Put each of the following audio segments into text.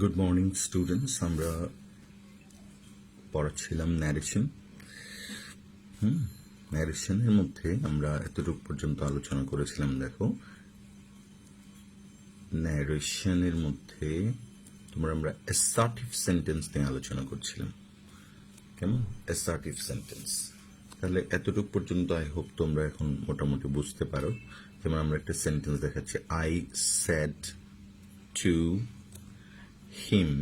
Good morning students, আমরা পড়াচ্ছিলাম ন্যারেশনের মধ্যে আমরা এতটুকু পর্যন্ত আলোচনা করেছিলাম। দেখো, ন্যারেশনের মধ্যে আমরা অ্যাসার্টিভ সেন্টেন্স নিয়ে আলোচনা করছিলাম। কেমন অ্যাসার্টিভ সেন্টেন্স? তাহলে এতটুকু পর্যন্ত আই হোপ তোমরা এখন মোটামুটি বুঝতে পারো। যেমন আমরা একটা সেন্টেন্স দেখাচ্ছি, I said to him,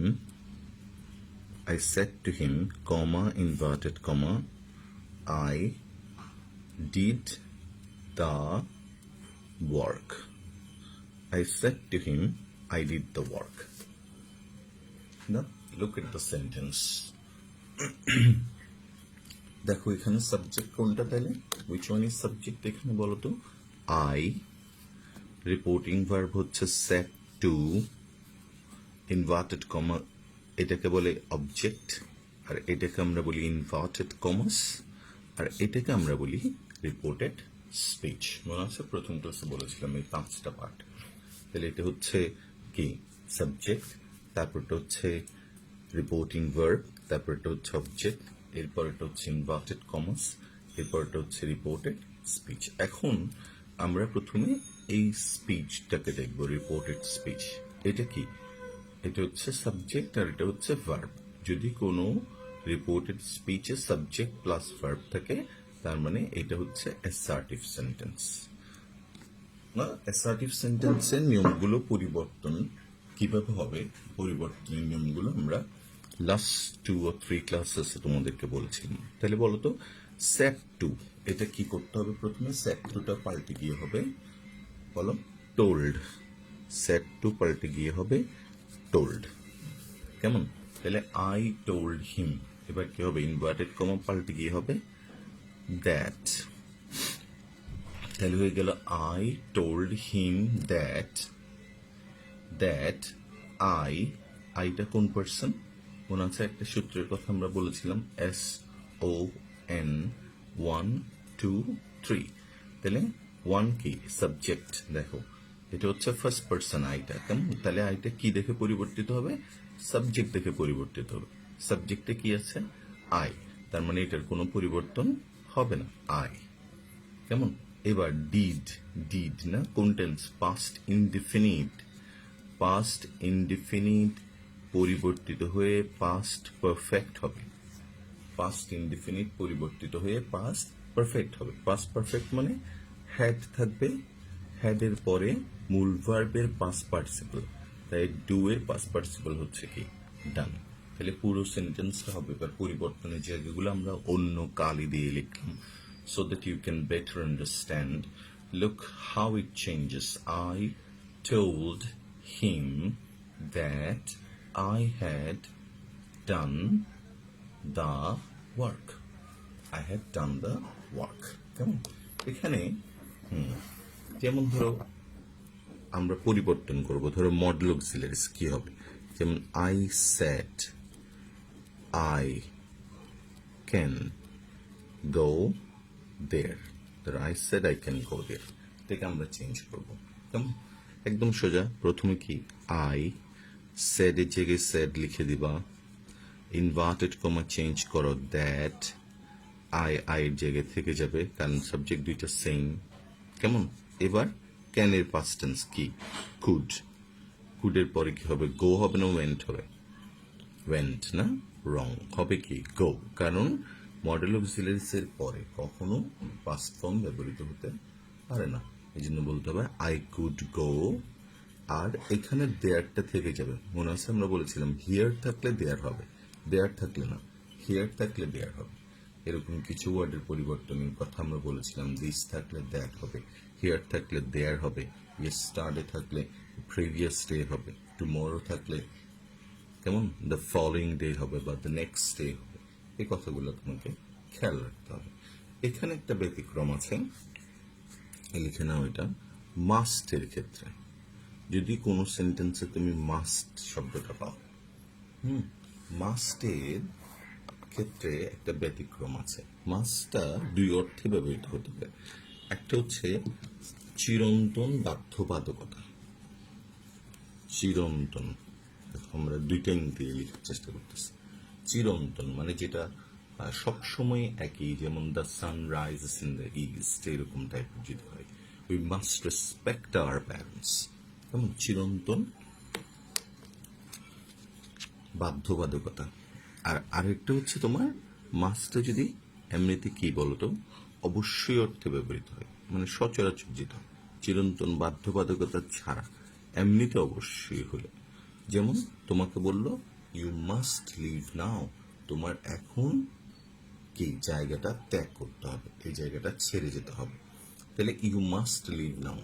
I said to him, comma, inverted comma, I did the work. I said to him, I did the work. Now, look at the sentence. দেখো এখানে সাবজেক্ট কোনটা তাহলে? which one is subject এখানে বলো তো? I, reporting verb হচ্ছে said to, inverted comma এটাকে বলে অবজেক্ট, আর এটাকে আমরা বলি ইনভার্টেড কমাস, আর এটাকে আমরা বলি রিপোর্টেড স্পিচ। মনে আছে প্রথম ক্লাসে বলেছিলাম এই 5টা পার্ট। তাহলে এটা হচ্ছে কি সাবজেক্ট, তারপরটা হচ্ছে রিপোর্টিং ভার্ব, তারপরটা হচ্ছে অবজেক্ট, এরপর এটা হচ্ছে ইনভার্টেড কমাস, এরপর এটা হচ্ছে রিপোর্টেড স্পিচ। এখন আমরা প্রথমে এই স্পিচটাকে দেখব, রিপোর্টেড স্পিচ। এটা কি? এটা হচ্ছে সাবজেক্ট আর এটা হচ্ছে ভার্ব। যদি কোনো রিপোর্টেড স্পিচে সাবজেক্ট প্লাস ভার্ব থাকে, তার মানে এটা হচ্ছে অ্যাসার্টিভ সেন্টেন্স। না, অ্যাসার্টিভ সেন্টেন্সের নিয়মগুলো পরিবর্তন কিভাবে হবে, পরিবর্তনের নিয়মগুলো আমরা লাস্ট 2 or 3 ক্লাসেসে তোমাদেরকে বলেছিলাম। তাহলে বলো তো, সেড টু, এটা কি করতে হবে? প্রথমে সেড টুটা পাল্টে গিয়ে হবে, বলো, টোল্ড। সেড টু পাল্টে গিয়ে হবে told. কেমন? তাহলে I told him, এবার কি হবে? ইনভার্টেড কমা পাল্টে গিয়ে হবে that. তাহলে হয়ে গেল I told him that আইটা কোন পার্সন? মনে আছে একটা সূত্রের কথা আমরা বলেছিলাম, SON 1 2 3। তাহলে 1 কি? সাবজেক্ট। দেখো এটা হচ্ছে ফার্স্ট পার্সন আইটা। কেমন? তাহলে আইটা কি দেখে পরিবর্তিত হবে? সাবজেক্ট দেখে পরিবর্তিত হবে। সাবজেক্টে কি আছে? আই। তার মানে এটার কোনো পরিবর্তন হবে না, আই। কেমন? এবার ডিড না, কোন tense? Past indefinite. Past indefinite পরিবর্তিত হয়ে পাস্ট পারফেক্ট হবে। পাস্ট ইনডিফিনিট পরিবর্তিত হয়ে পাস্ট পারফেক্ট হবে। পাস্ট পারফেক্ট মানে হ্যাড থাকবে, হ্যাডের পরে মূল ভার্বের পাস্ট পার্টিসিপল, তাই ডু এর পাস্ট পার্টিসিপল হচ্ছে কি? ডান। তাহলে পুরো সেন্টেন্সটা হবে। এবার পরিবর্তনের জায়গাগুলো আমরা অন্য কালি দিয়ে লিখলাম, so that you can better understand. Look how it changes. I told him that I had done the work. I had done the work. কেমন? এখানে যেমন ধরো আমরা পরিবর্তন করব, ধরো মডেল অক্সিলারিজ কি হবে? যেমন I said I can go there. ধরো I said I can go there, থেকে আমরা চেঞ্জ করব। কেমন? একদম সোজা। প্রথমে কি? I said এর জায়গায় said লিখে দিবা, ইনভার্টেড কমা চেঞ্জ করো দ্যাট, আই এর জায়গায় থেকে যাবে কারণ সাবজেক্ট দুইটা সেম। কেমন? এবার ক্যানের পাস্ট টেন্স কি? কুড। কুডের পরে কি হবে? গো হবে না ওয়েন্ট হবে? ওয়েন্ট না, রং হবে কি? গো। কারণ মডেল অক্সিলারিজ এর পরে কখনো পাস্ট ফর্ম ব্যবহৃত হতে পারে না, এই জন্য বলতে হবে আই কুড গো। আর এখানে দেয়ারটা থেকে যাবে। মনে আছে আমরা বলেছিলাম হিয়ার থাকলে দেয়ার হবে, দেয়ার থাকলে না, হিয়ার থাকলে দেয়ার হবে। এরকম কিছু ওয়ার্ডের পরিবর্তনের কথা আমরা বলেছিলাম। দিস থাকলে দ্যাট হবে, হিয়ার থাকলে দেয়ার হবে, ইয়েস্টারডে থাকলে প্রিভিয়াস ডে হবে, টুমরো থাকলে কেমন দ্য ফলোয়িং ডে হবে বা দ্য নেক্সট ডে হবে। এই কথাগুলো তোমাকে খেয়াল রাখতে হবে। এখানে একটা ব্যতিক্রম আছে, লিখে নাও এটা। মাস্টের ক্ষেত্রে যদি কোনো সেন্টেন্সে তুমি মাস্ট শব্দটা পাও, মাস্টের ক্ষেত্রে একটা ব্যতিক্রম আছে। মাস্টটা দুই অর্থে ব্যবহৃত হতে পারে। একটা হচ্ছে চিরন্তন বাধ্যবাধকতা। চিরন্তন আমরা দুইটা দিয়ে লেখার চেষ্টা করতেছি। চিরন্তন মানে যেটা সবসময় একই, যেমন the sun rises in the east, এরকম টাইপের যদি হয়। We must respect our parents, কেমন চিরন্তন বাধ্যবাধকতা। আর আরেকটা হচ্ছে তোমার মাস্টটা যদি এমনিতে কি বলতো, অবশ্যই অর্থে ব্যবহৃত হয়, মানে সচরাচর যেটা চিরন্তন বাধ্যবাধকতা ছাড়া এমনিতে অবশ্যই হলে, যেমন তোমাকে বলল ইউ মাস্ট লিভ নাও, তোমার এখন কি জায়গাটা ত্যাগ করতে হবে, এই জায়গাটা ছেড়ে যেতে হবে, তাহলে ইউ মাস্ট লিভ নাও।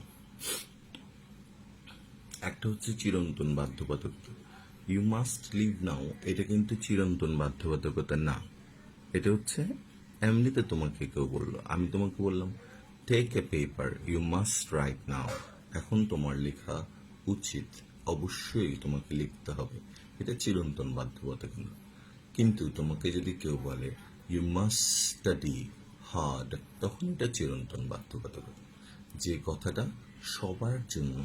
একটা হচ্ছে চিরন্তন বাধ্যবাধকতা, ইউ মাস্ট লিভ নাও, এটা কিন্তু চিরন্তন বাধ্যবাধকতা না, এটা হচ্ছে এমনিতে তোমাকে কেউ বললো, আমি তোমাকে বললাম take a paper, you must write now, এখন তোমার লেখা উচিত, অবশ্যই তোমাকে লিখতে হবে, এটা চিরন্তন বাধ্যবাধকতা। কিন্তু তোমাকে যদি কেউ বলে ইউ মাস্ট স্টাডি হার্ড, তখন এটা চিরন্তন বাধ্যবাধকতা, যে কথাটা সবার জন্য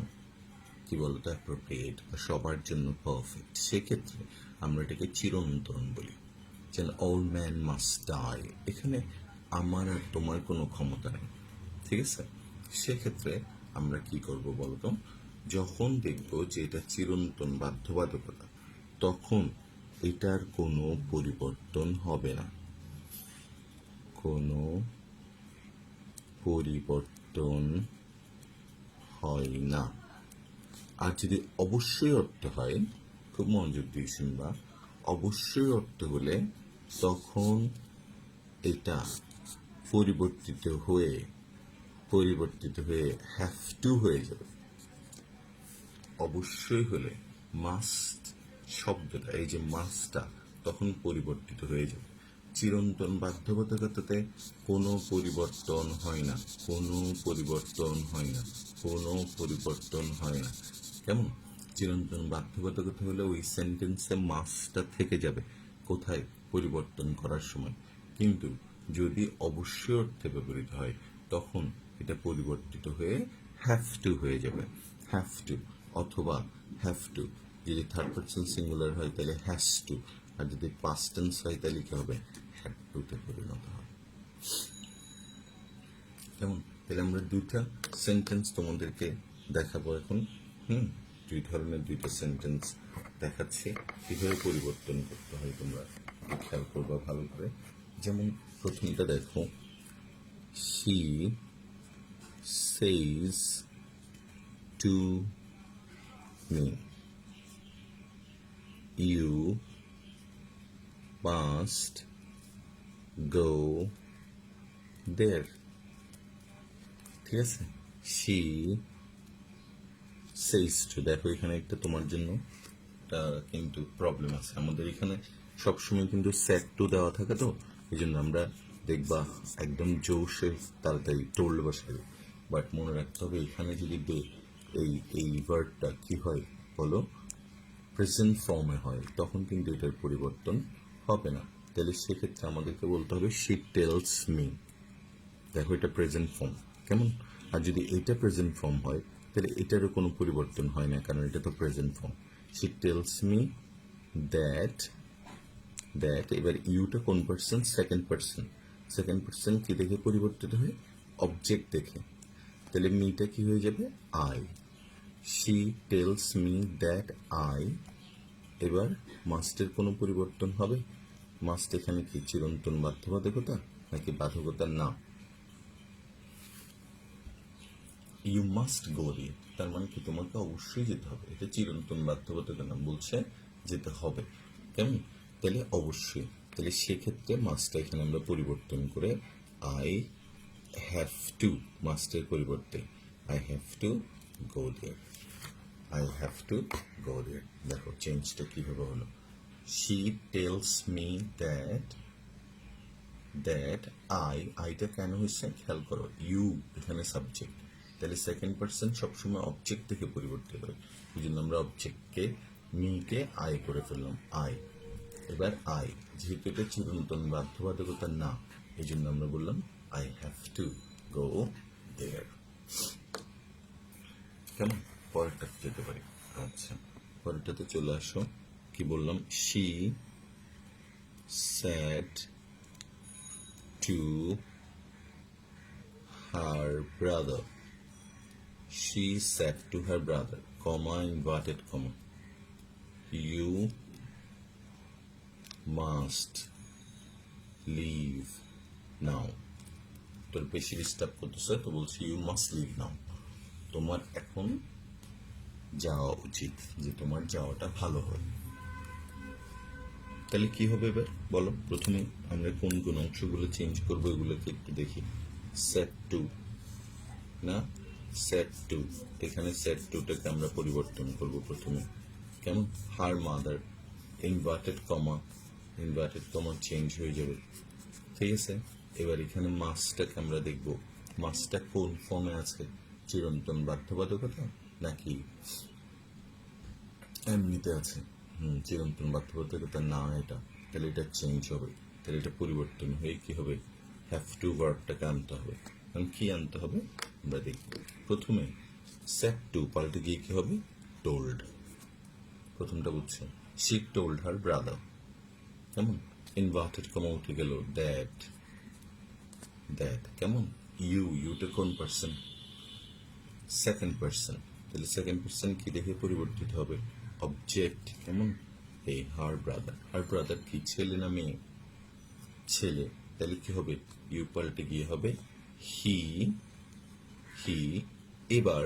কি বলতো অ্যাপ্রোপ্রিয়েট বা সবার জন্য পারফেক্ট, সেক্ষেত্রে আমরা এটাকে চিরন্তন বলি। যেন অল ম্যান মাস্ট ডাই, এখানে আমার আর তোমার কোনো ক্ষমতা নেই, ঠিক আছে? সেক্ষেত্রে আমরা কি করব বলতো, যখন দেখব যে এটা চিরন্তন বাধ্যবাধকতা, তখন এটার কোনো পরিবর্তন হবে না, কোনো পরিবর্তন হয় না। আর যদি অবশ্যই অর্থ হয়, খুব মনোযোগ দিয়েছেন, বা অবশ্যই অর্থ হলে তখন এটা পরিবর্তিত হয়ে হ্যাভ টু হয়ে যাবে। অবশ্যই হলে মাস্ট শব্দটা, এই যে মাস্টটা, তখন পরিবর্তিত হয়ে যাবে। চিরন্তন বাধ্যবাধকতাতে কোনো পরিবর্তন হয় না, কোনো পরিবর্তন হয় না, কোনো পরিবর্তন হয় না, কেমন? চিরন্তন বাধ্যবাধকতা হলে ওই সেন্টেন্সে মাস্টটা থেকে যাবে, কোথায়? পরিবর্তন করার সময়। কিন্তু যদি অবশ্যই অর্থে ব্যবহৃত হয়, তখন এটা পরিবর্তিত হয়ে হ্যাভ টু হয়ে যাবে, হ্যাভ টু, অথবা হ্যাভ টু যদি থার্ড পারসন সিঙ্গুলার হয় তাহলে হ্যাজ টু, আর যদি পাস্ট টেন্স হয় তাহলে কি হবে? হ্যাড টুতে পরিণত হবে, কেমন? তাহলে আমরা দুইটা সেন্টেন্স তোমাদেরকে দেখাবো এখন। দুই ধরনের দুইটা সেন্টেন্স দেখাচ্ছি, কিভাবে পরিবর্তন করতে হয় তোমরা খেয়াল করবা ভালো করে। যেমন প্রথমটা দেখো, she says to me, you must go there, ঠিক আছে? she says to, দেখো এখানে একটা তোমার জন্য কিন্তু প্রবলেম আছে, আমাদের এখানে সবসময় কিন্তু সেট টু দেওয়া থাকে, তো এই জন্য আমরা দেখবা একদম জোশে তাড়াতাড়ি টোল্ড বসাই, বাট মনে রাখতে হবে এখানে যদি এই ওয়ার্ডটা কি হয় বলো, প্রেজেন্ট ফর্মে হয়, তখন কিন্তু এটার পরিবর্তন হবে না। তাহলে সেক্ষেত্রে আমাদেরকে বলতে হবে শি টেলস মি, দেখো এটা প্রেজেন্ট ফর্ম, কেমন? আর যদি এটা প্রেজেন্ট ফর্ম হয় তাহলে এটারও কোনো পরিবর্তন হয় না, কারণ এটা তো present form. She tales me that, এবার ইউটা কোন person? Second person. Second person কি দেখে পরিবর্তিত হয়? অবজেক্ট দেখে। তাহলে মিটা কি হয়ে যাবে? I. She tales me that I, এবার মাস্টের কোনো পরিবর্তন হবে? মাস্ট এখানে কি চিরন্তন বাধ্যবাধকতা নাকি বাধকতা? না। ইউ মাস্ট গো দিয়ে, তার মানে কি তোমাকে অবশ্যই যেতে হবে, এটা চিরন্তন বাধ্যবাধকতা না, বলছে যেতে হবে, কেমন? তাহলে অবশ্যই, তাহলে সেক্ষেত্রে মাস্টটা এখানে আমরা পরিবর্তন করে আই হ্যাভ টু, মাস্টের পরিবর্তে I have to go there, I have to go there. দেখো চেঞ্জটা কিভাবে হলো, শি টেলস মি দ্যাট আইটা কেন হচ্ছে খেয়াল করো, ইউ এখানে সাবজেক্ট, তাহলে সেকেন্ড পার্সন সবসময় অবজেক্ট থেকে পরিবর্তিত হয়, এই জন্য আমরা অবজেক্টকে মিকে আই করে ফেললাম, আই। এবার আই, যেহেতু এটা চিরন্তন বাধ্যবাধকতা না, এই জন্য আমরা বললাম আই হ্যাভ টু গো দেয়ার, কেমন? পরেরটা যেতে পারি। আচ্ছা, পরেরটাতে চলে আসো। কি বললাম, she said to her brother. She said to her brother, comma, inverted comma, you must leave now. তোর বেশি ডিস্টার্ব করতেছে, তো বলছি ইউ মাস্ট লিভ নাও, তোমার এখন যাওয়া উচিত, যে তোমার যাওয়াটা ভালো হয়। তাহলে কি হবে এবার বলো? প্রথমে আমরা কোন কোন অংশগুলো চেঞ্জ করবো এগুলোকে একটু দেখি। সেট টু না, সেট টু, এখানে সেট টুটাকে আমরা পরিবর্তন করব প্রথমে। কেমন? Her mother, inverted comma change হয়ে যাবে, ঠিক আছে? এবার এখানে মাসটাকে আমরা দেখব, মাসটা কোন ফর্মে আছে, চিরন্তন বাধ্যবাধকতা নাকি এমনিতে আছে? চিরন্তন বাধ্যবাধকতা না, এটা তাহলে এটা চেঞ্জ হবে, তাহলে এটা পরিবর্তন হয়ে কি হবে, হ্যাভ টু ভার্বটাকে আনতে হবে। কারণ কি আনতে হবে আমরা দেখব। প্রথমে সেট টু পাল্টে গিয়ে কি হবে, টোল্ড। প্রথমটা বুঝছো, she told her brother, কেমন? ইনভার্টেড কমা উঠে গেল, দ্যাট, কেমন? ইউটা কোন পার্সন? সেকেন্ড পার্সন, তাহলে সেকেন্ড পার্সন কি দেখে পরিবর্তিত হবে, অবজেক্ট, কেমন? এই হার ব্রাদার কি ছেলে না মেয়ে? ছেলে, তাহলে কি হবে, ইউ পাল্টে গিয়ে হবে হি। এবার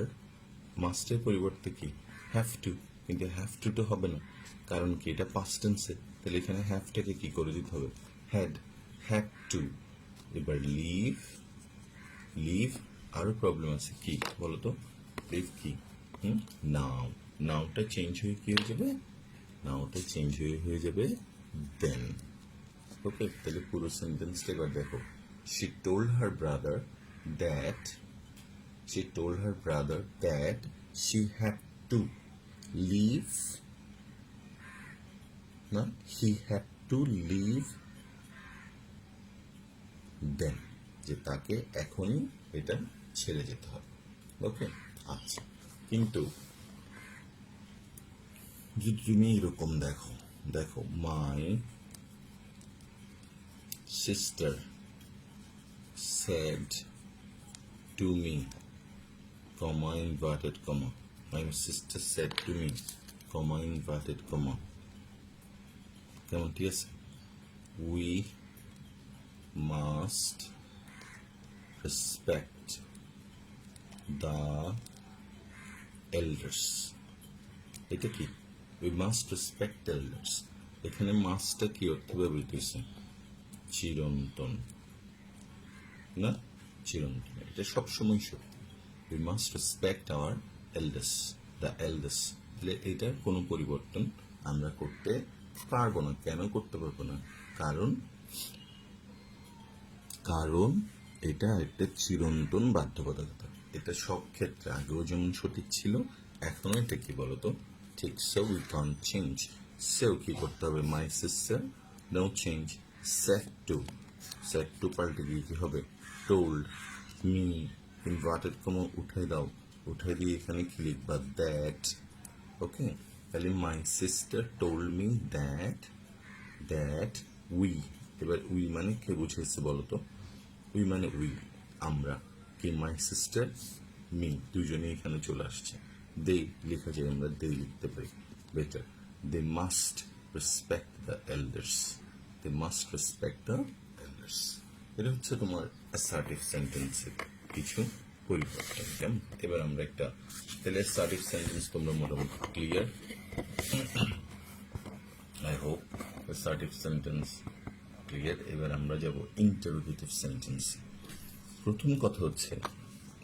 মাস্টের পরিবর্তে কি, হ্যাভ টু, কিন্তু হ্যাভ টু তো হবে না, কারণ কি এটা পাস্ট টেন্সে, তাহলে এখানে হ্যাভটাকে কি করে দিতে হবে, হ্যাড টু। এবার লিভ, আরো প্রবলেম আছে, কি বলতো, লিভ কি, নাওটা চেঞ্জ হয়ে কি হয়ে যাবে, হয়ে যাবে দেন। ওকে, তাহলে পুরো সেন্টেন্সটা এবার দেখো, she told her brother that she had to leave, না, he had to leave then, যে তাকে এখনই এটা ছেড়ে যেতে হবে। ওকে, আচ্ছা, কিন্তু যদি তুমি এরকম দেখো মাই sister said to me, comma, inverted comma, my sister said to me, comma, inverted comma, কেমন? ঠিক আছে, we must respect the elders, এটা কি, we must respect the elders, এখানে মাস্টটা কি অর্থ ব্যবহৃত হয়েছে, চিরন্তন, না, চিরন্তন, এটা সবসময় সত্যি, we must respect our elders, the elders, তাহলে এটার কোনো পরিবর্তন আমরা করতে পারবো না। কেন করতে পারবো না? কারণ এটা একটা চিরন্তন বাধ্যবাধকতা, এটা সব ক্ষেত্রে আগেও যেমন সঠিক ছিল, এখনো এটা কি বলতো ঠিক। So we can change, so কি করতে হবে, my sister, no change, set to পাল্টে গিয়ে কি হবে, টোল্ড মি, ইনভার্টেড কমা উঠাই দিয়ে এখানে কি লিখবা, দ্যাট। ওকে, তাহলে my sister told me that we, এবার উই মানে কে বুঝেছে বলতো, উই মানে আমরা, কি মাই সিস্টার, মি, দুজনে এখানে চলে আসছে, দে লেখা যায়, আমরা দে লিখতে পারি better, they must respect the elders, এটা হচ্ছে তোমার অ্যাসার্টিভ সেন্টেন্সের কিছু পরিবর্তন। কেমন? এবার আমরা একটা, তাহলে অ্যাসার্টিভ সেন্টেন্স তোমরা মোটামুটি clear, I hope assertive sentence clear. এবার আমরা যাব ইন্টারোগেটিভ সেন্টেন্স। প্রথম কথা হচ্ছে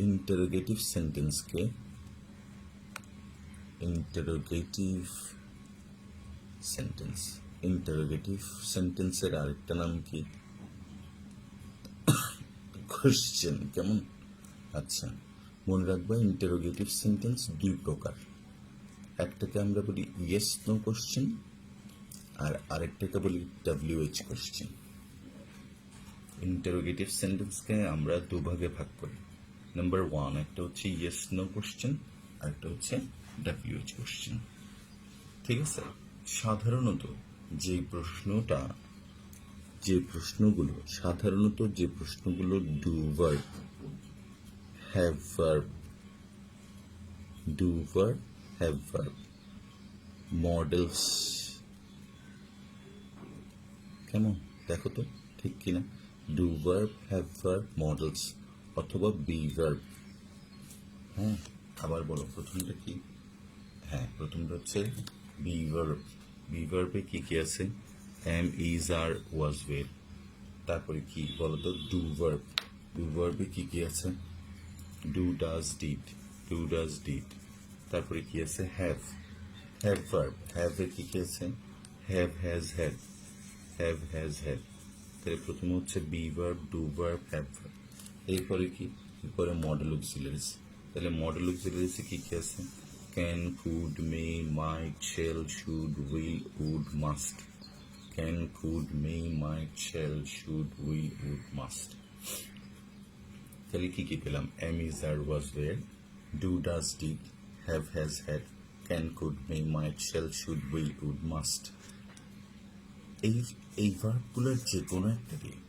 ইন্টারোগেটিভ সেন্টেন্সের আরেকটা নাম কি, কোশ্চেন। কেমন? আচ্ছা, মনে রাখবা ইন্টারোগেটিভ সেন্টেন্স দুই প্রকার, একটাকে আমরা বলি ইয়েস নো কোশ্চেন, আর আরেকটাকে বলি WH কোশ্চেন। ইন্টারোগেটিভ সেন্টেন্সকে আমরা দুভাগে ভাগ করি। নাম্বার 1, একটা হচ্ছে ইয়েস নো কোশ্চেন, আর একটা হচ্ছে WH কোশ্চেন। ঠিক আছে, সাধারণত যে প্রশ্নগুলো do verb, have verb, modals, কেমন দেখো তো ঠিক কিনা? Do verb, have verb, modals অথবা বি ভার্ব। হ্যাঁ, আবার বলো প্রথমটা কি? হ্যাঁ, প্রথমটা হচ্ছে বি ভার্ব। বি ভার্বে কি কি আছে? M, is, are, was, ওয়ের। তারপরে কি বলো তো? Do verb. ডু ভার্বে কি কি আছে? Do, does, did. তারপরে কি আছে? Have verb. হ্যাভে কি কি আছে? Have, has, had. তাহলে প্রথমে হচ্ছে be verb, do verb, have verb. এরপরে কি? এরপরে মডেল অক্সিলারিজ। তাহলে মডেল অক্সিলারিজে কি কি আছে? Can, could, may, might, shall, should, will, would, must. Can, could, may, might, shall, should, will, would, must. তাহলে কি কি পেলাম? Am, is, are, was, were, do, does, did, have, has, had, can, could, may, might, shall, should, will, would, must. এই ভার্বগুলোর যে কোনো একটা দিয়ে,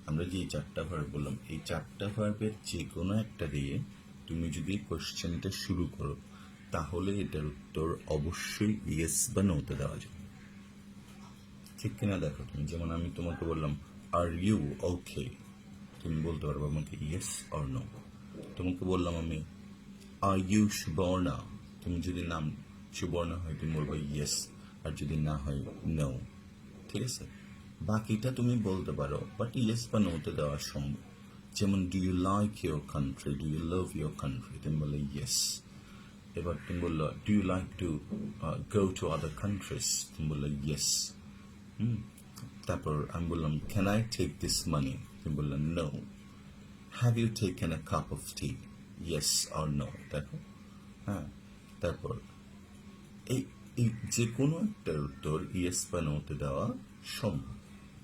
আমরা যে চারটা ভার্ব বললাম, এই চারটা ভার্বের যে কোনো একটা দিয়ে তুমি যদি কোশ্চেনটা শুরু করো, তাহলে এটার উত্তর অবশ্যই ইয়েস বা নোতে দেওয়া যাবে। ঠিক কিনা দেখো তুমি? যেমন আমি তোমাকে বললাম আর ইউ ওকে, তুমি বলতে পারবো আমাকে ইয়েস অর নো। তোমাকে বললাম আমি আর ইউ সুবর্ণা, তুমি যদি নাম সুবর্ণা হয় তুমি বলবো ইয়েস, আর যদি না হয় নো। ঠিক আছে? বাকিটা তুমি বলতে পারো, বাট ইয়েস বা নোতে দেওয়া সম্ভব। যেমন do you like your country, do you love your country, তুমি বললে ইয়েস। এবার তুমি বললো do you like to go to other countries, তুমি বললে ইয়েস। তারপর আমি বললাম can I take this money, তুমি বললে no. Have you taken a cup of tea, yes or no. দেখো, হ্যাঁ। তারপর এই যে কোনো একটার উত্তর ইয়েস বা নোতে দেওয়া সম্ভব,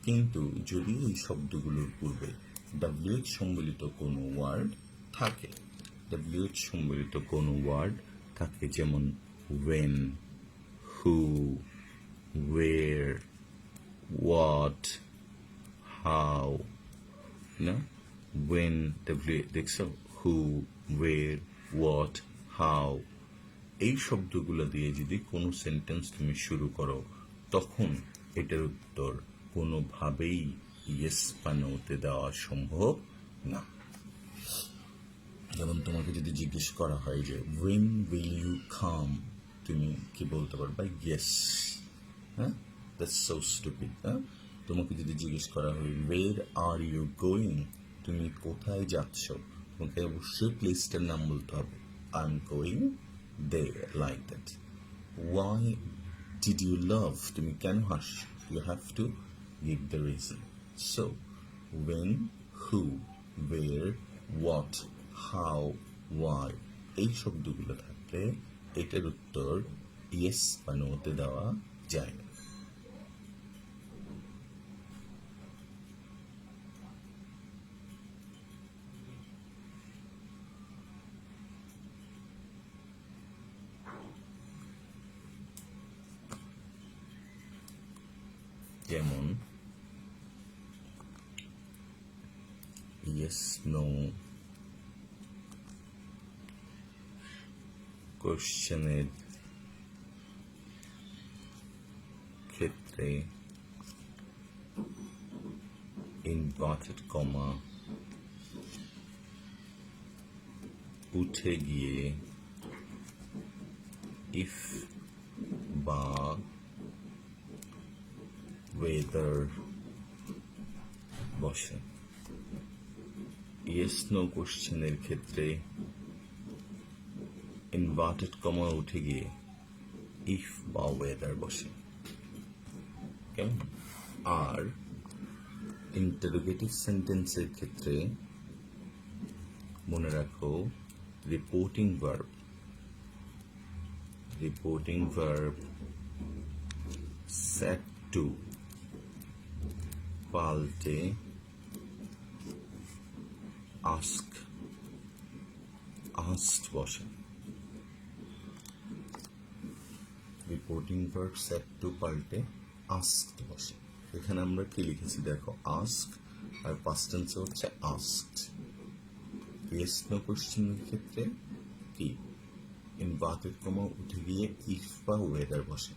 কিন্তু যদি এই শব্দগুলোর পূর্বে ডাব্লিউএইচ সম্বলিত কোনো ওয়ার্ড থাকে, যেমন ওয়েন, হু, ওয়ের, হোয়াট, হাউ, না? ওয়েন ডাব্লিউ, দেখছো? হু, ওয়ের, হোয়াট, হাউ, এই শব্দগুলো দিয়ে যদি কোনো সেন্টেন্স তুমি শুরু করো, তখন এটার উত্তর কোনোভাবেই ইয়েস বা নোতে দেওয়া সম্ভব না। যেমন তোমাকে যদি জিজ্ঞেস করা হয় যে when will you come, তুমি কি বলতে পারবা? ইয়েস। হ্যাঁ, দ্যাটস সো স্টুপিড। হ্যাঁ, তোমাকে যদি জিজ্ঞেস করা হয় where are you going, তুমি কোথায় যাচ্ছ, তোমাকে অবশ্যই প্লেসটার নাম বলতে হবে। I am going there, like that. Why did you love, তুমি কেন হাসছো, you have to give the reason. So when, who, where, what, how, why, এই শব্দগুলো থাকলে এটার উত্তর ইয়েস বা নোতে দেওয়া যায় না। যেমন ইয়েস, নো, কোশ্চেনের ক্ষেত্রে ইনভার্টেড কমা উঠে গিয়ে ইফ বা ওয়েদার বসে। ইয়েস, নো কোশ্চেনের ক্ষেত্রে ইনভার্টেড কমা উঠে গিয়ে ইফ বা ওয়েদার বসে। কেমন? আর ইন্টারোগেটিভ সেন্টেন্সের ক্ষেত্রে মনে রাখো রিপোর্টিং ভার্ব সেট টু পাল্টে আস্কড বসে। রিপোর্টিং ভার্ব সেট টু পাল্টে আস্কড বসে। এখানে আমরা কি লিখেছি দেখো, আস্ক আর পাস্ট টেন্সে হচ্ছে আস্কড। ইয়েস নো কোশ্চেনের ক্ষেত্রে কি ইনভার্টেড কমা উঠে গিয়ে ইফ বা ওয়েদার বসে,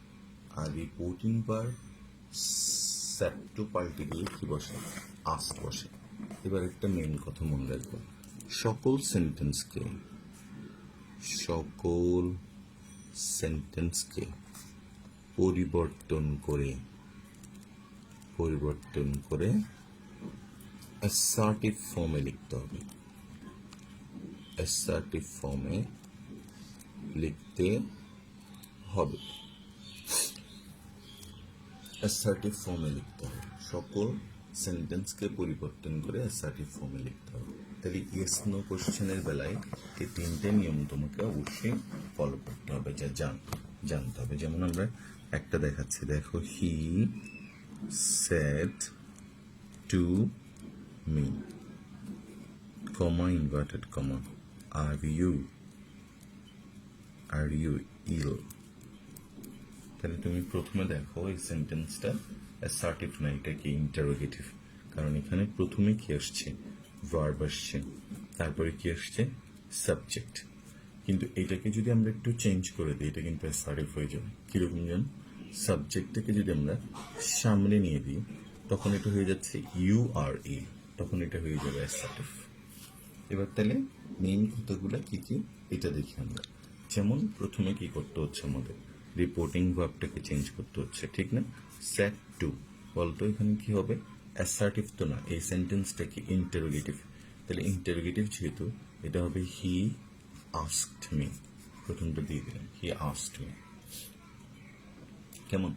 আর রিপোর্টিং ভার্ব সেট টু পাল্টে গিয়ে কি বসে, আস্ক বসে। এবার একটা মেইন কথা মনে রাখবো, সকল সেন্টেন্সকে পরিবর্তন করে অ্যাসার্টিভ ফর্মে লিখতে হবে। অ্যাসার্টিভ ফর্মে লিখতে হবে। অ্যাসার্টিভ ফর্মে লিখতে হবে, সকল সেন্টেন্সকে পরিবর্তন করে অ্যাসার্টিভ ফর্মে লিখতে হবে। তাহলে ইয়েস নো কোশ্চেনের বেলায় এই তিনটে নিয়ম তোমাকে অবশ্যই ফলো করতে হবে, যা জানতে হবে। যেমন আমরা একটা দেখাচ্ছি, দেখো, he said to me, comma inverted comma, are you ill. তাহলে তুমি প্রথমে দেখো এই সেন্টেন্সটা অ্যাসার্টিভ না, এটা কি ইন্টারোগেটিভ, কারণ এখানে প্রথমে কি আসছে, ভার্ব আসছে, তারপরে কি আসছে, সাবজেক্ট। কিন্তু এটাকে যদি আমরা একটু চেঞ্জ করে দিই, এটা কিন্তু অ্যাসার্টিভ হয়ে যাবে। কিরকম যেন, সাবজেক্টটাকে যদি আমরা সামনে নিয়ে দিই, তখন এটা হয়ে যাচ্ছে ইউ আর ই, তখন এটা হয়ে যাবে অ্যাসার্টিভ। এবার তাহলে মেইন কথাগুলো কি কি এটা দেখি আমরা। যেমন প্রথমে কি করতে হচ্ছে, আমাদের রিপোর্টিং ভার্বটাকে চেঞ্জ করতে হচ্ছে, ঠিক না? সেট টু বলতো, এখানে কি হবে, অ্যাসার্টিভ তো না, এই সেন্টেন্সটা কি ইন্টারোগেটিভ। তাহলে ইন্টারোগেটিভ যেহেতু, এটা হবে হি আস্কড মি, প্রথমটা দিয়ে দিলাম, হি আস্কড মি। কেমন,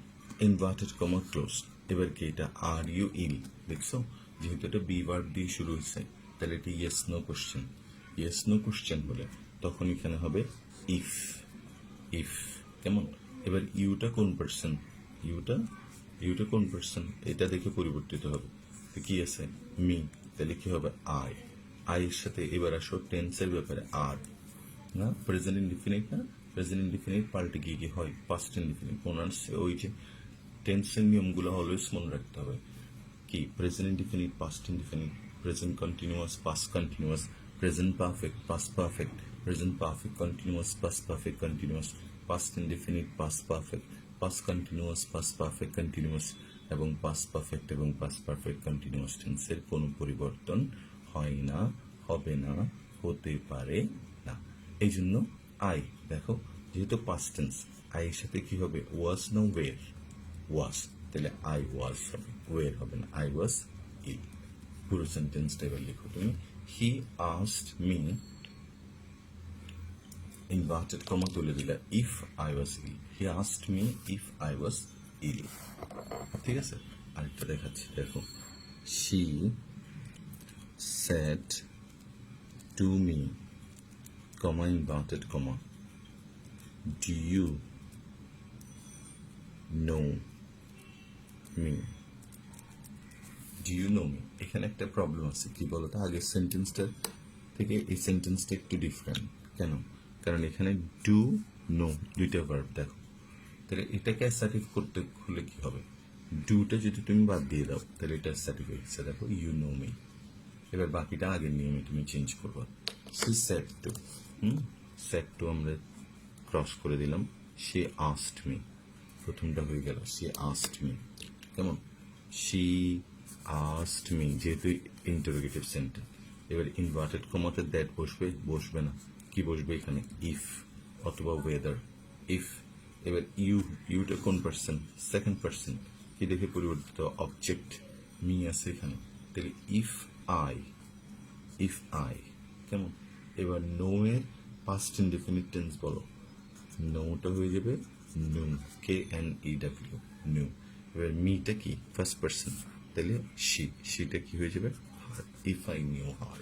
ইনভার্টেড কমা ক্লোজ। এবার কি এটা আর ইউ ইল, দেখছো, যেহেতু এটা বি ভার্ব দিয়ে শুরু হয়েছে, তাহলে এটা yes no question. Yes no question বলে তখন এখানে হবে ইফ। কেমন, এবার ইউটা কোন পার্সন, ইউটা কোন পার্সন, এটা দেখে পরিবর্তিত হবে। তো কি আছে, মি, তাহলে কি হবে, আই এর সাথে এবার আসো টেন্সের ব্যাপারে, আর না প্রেজেন্ট ইনডিফিনিট, না প্রেজেন্ট ইনডিফিনিট পাল্টে গিয়ে কি হয়, পাস্ট ইনডিফিনিট। মনে আসছে ওই যে টেন্সের নিয়মগুলো অলওয়েজ মনে রাখতে হবে। কি, present indefinite, past indefinite, present continuous, past continuous, present perfect, past perfect, present perfect continuous, past perfect continuous, past indefinite, past perfect, past continuous, past perfect continuous, এবং পাস্ট পারফেক্ট এবং পাস্ট পারফেক্ট কন্টিনিউয়াস টেন্সের কোনো পরিবর্তন হয় না, হবে না, হতে পারে না। এই জন্য আই, দেখো, যেহেতু পাস্ট টেন্স, আই এর সাথে কি হবে, ওয়াজ না ওয়ের, ওয়াজ, তাহলে আই ওয়াজ হবে, ওয়ের হবে না, আই ওয়াজ ইল। পুরো সেন্টেন্সটা এবার লিখো তুমি, he asked me, inverted comma তুলে দিলে, if I was ill, he asked me if I was ill. ঠিক আছে, আরেকটা দেখাচ্ছি, দেখো, she said to me, comma inverted comma, do you know me, do you know me. এখানে একটা problem আছে, কি বলতো, আগের সেন্টেন্সটা থেকে এই সেন্টেন্সটা একটু ডিফারেন্ট। কেন, কারণ এখানে ডু নো দুইটা ভার্ব, দেখো, তাহলে এটাকে অ্যাসার্টিভ করতে হলে কি হবে, ডুটা যদি তুমি বাদ দিয়ে দাও, তাহলে এটা অ্যাসার্টিভ হয়ে গেছে, দেখো, ইউ নো মি। এবার বাকিটা আগের নিয়মে তুমি চেঞ্জ করবা। She said to, said to আমরা ক্রস করে দিলাম, সে আস্কড মি, প্রথমটা হয়ে গেল, সে আস্কড মি। কেমন, শি আস্কড মি, যেহেতু ইন্টারোগেটিভ সেন্টেন্স, এবার ইনভার্টেড কমাতে দ্যাট বসবে না, কি বসবে এখানে, ইফ অথবা ওয়েদার, ইফ। এবার ইউটা কোন পার্সন, সেকেন্ড পার্সন, কি দেখে পরিবর্তিত, অবজেক্ট, মি আছে এখানে, তাহলে ইফ আই। কেমন, এবার নো এর পাস্ট ইনডেফিনিট টেন্স বলো, নোটা হয়ে যাবে নু, KNEW, নু। এবার মিটা কি, ফার্স্ট পার্সন, তাহলে শিটা কি হয়ে যাবে, her, if I knew her.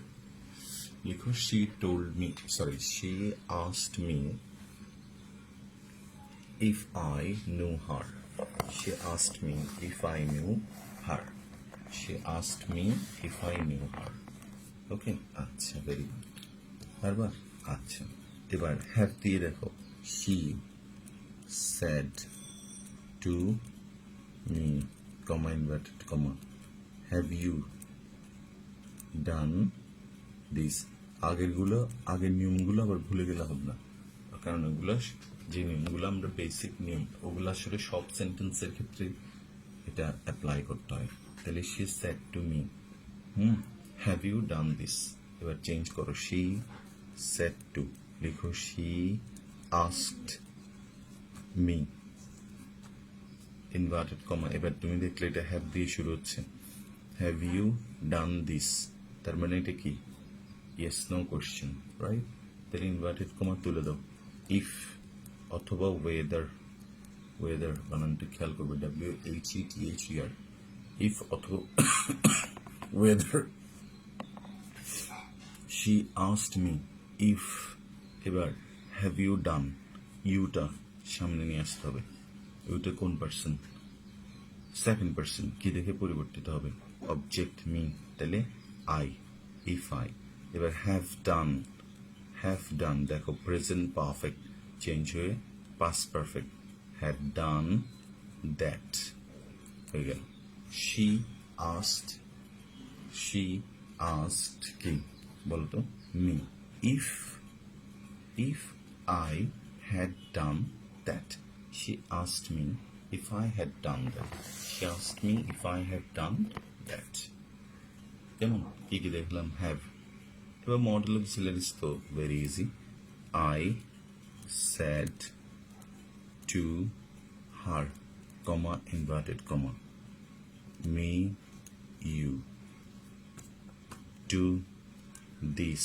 লিখো, she told me, sorry, she asked me if I knew her, she asked me if I knew her, she asked me if I knew her. Okay, আচ্ছা, very good. বারবার, আচ্ছা, এবার have দিয়ে দেখো, she said to me, comma inverted comma, have you done this? আগের নিয়মগুলো আবার ভুলে গেলে হবে না, কারণ ওগুলো যে নিয়মগুলো আমরা বেসিক নিয়ম ওগুলো আসলে সব সেন্টেন্সের ক্ষেত্রে এটা অ্যাপ্লাই করতে হয়। তাহলে she said to me, have you done this? এবার চেঞ্জ করো, she said to, লিখো she asked me, inverted comma. এবার তুমি দেখলে এটা হ্যাভ দিয়ে শুরু হচ্ছে, হ্যাভ ইউ ডান দিস, তার মানে এটা কি ইয়েস নো কোশ্চেন, রাইট? তাহলে ইনভার্টেড কমা তুলে দাও, ইফ অথবা ওয়েদার, ওয়েদার বানানটা খেয়াল করবে, WHETHER, ইফ অথবা weather. she asked me if, এবার হ্যাভ ইউ ডান, ইউটা সামনে নিয়ে আসতে হবে, ইউটা কোন পার্সন? সেকেন্ড পার্সন, কি দেখে পরিবর্তিত হবে? অবজেক্ট মি, তাহলে আই, ইফ আই। এবার হ্যাভ ডান দেখো প্রেজেন্ট পারফেক্ট চেঞ্জ হয়ে past perfect, have done that হয়ে গেল। she asked কি বলতো? Me, if I had done that, she asked me if I had done that, she asked me if I had done that। কেমন? কি কি দেখলাম? Have. এবার মডেল অফ সিলারিস তো very easy, I said to her, comma inverted comma, me you do this